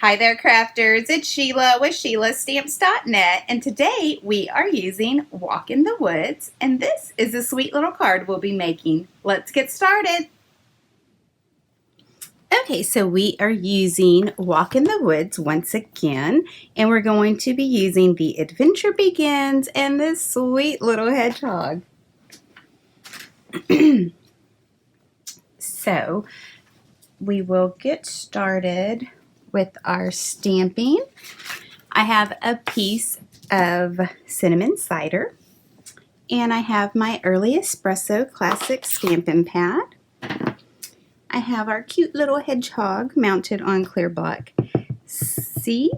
Hi there, crafters. It's Sheila with SheilaStamps.net, and today we are using Walk in the Woods, and this is a sweet little card we'll be making. Let's get started. Okay, so we are using Walk in the Woods once again, and we're going to be using The Adventure Begins and this sweet little hedgehog. So we will get started with our stamping. I have a piece of cinnamon cider, and I have my early espresso classic stamping pad. I have our cute little hedgehog mounted on clear black C,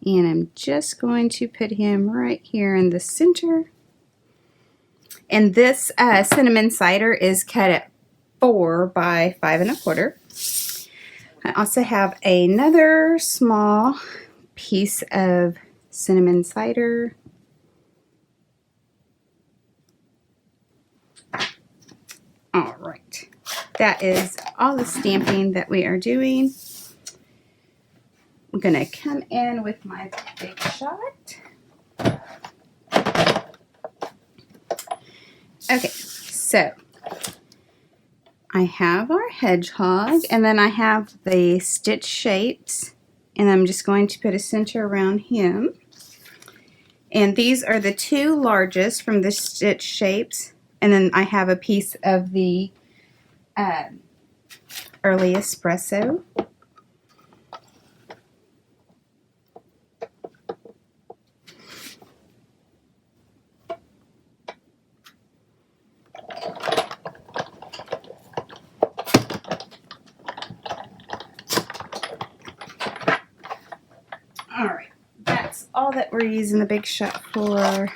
and I'm just going to put him right here in the center. And this cinnamon cider is cut at 4 by 5 1/4. I also have another small piece of cinnamon cider. All right, that is all the stamping that we are doing. I'm going to come in with my big shot. Okay, so I have our hedgehog, and then I have the stitch shapes, and I'm just going to put a center around him. And these are the two largest from the stitch shapes, and then I have a piece of the early espresso. All right, that's all that we're using the big shot for.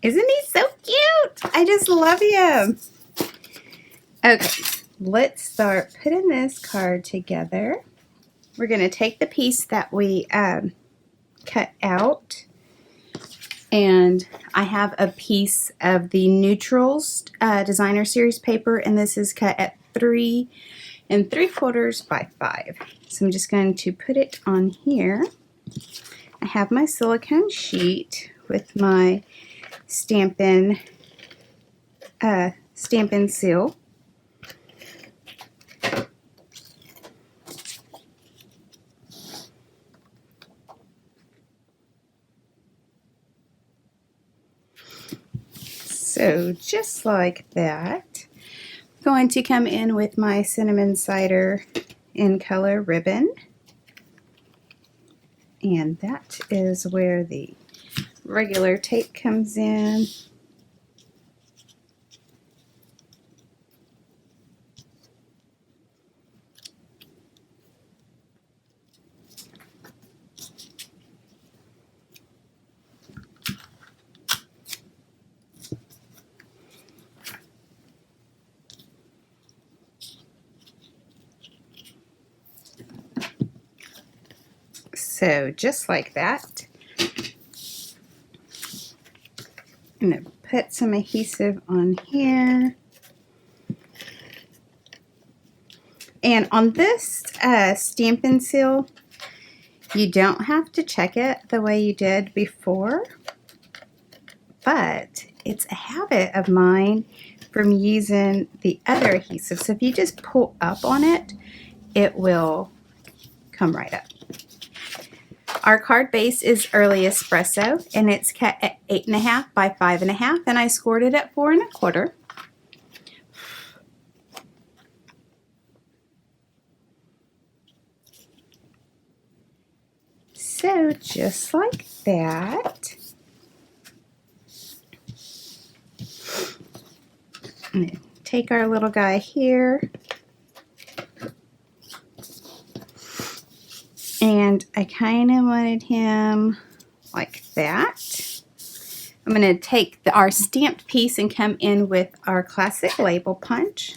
Isn't he so cute? I just love him. Okay, let's start putting this card together. We're going to take the piece that we cut out, and I have a piece of the Neutrals Designer Series paper, and this is cut at 3 3/4 by 5. So I'm just going to put it on here. I have my silicone sheet with my Stampin' seal. So just like that, I'm going to come in with my cinnamon cider in color ribbon, and that is where the regular tape comes in. So just like that, I'm going to put some adhesive on here. And on this Stampin' seal, you don't have to check it the way you did before, but it's a habit of mine from using the other adhesive. So if you just pull up on it, it will come right up. Our card base is early espresso, and it's cut at 8 1/2 by 5 1/2, and I scored it at 4 1/4. So just like that. I'm going to take our little guy here, and I kind of wanted him like that. I'm going to take our stamped piece and come in with our classic label punch.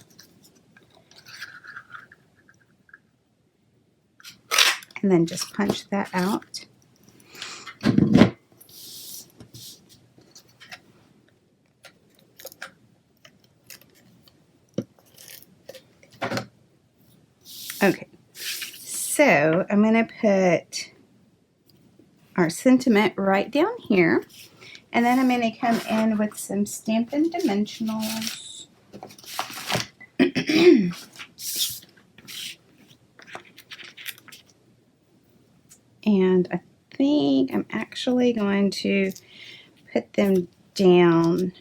And then just punch that out. Okay, so I'm going to put our sentiment right down here. And then I'm going to come in with some Stampin' Dimensionals. And I think I'm actually going to put them down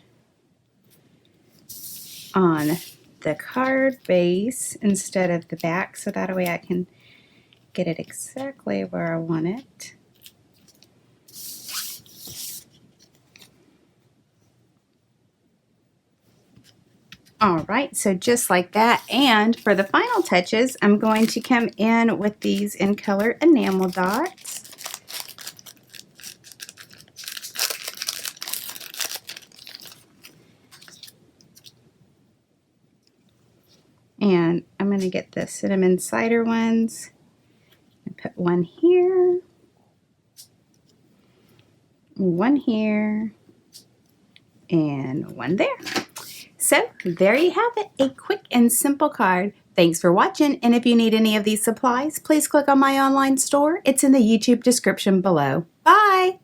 on the card base instead of the back, so that way I can get it exactly where I want it. All right, so just like that, and for the final touches, I'm going to come in with these in color enamel dots. And I'm going to get the cinnamon cider ones and put one here, one here, and one there. So there you have it, a quick and simple card. Thanks for watching, and if you need any of these supplies, please click on my online store. It's in the YouTube description below. Bye!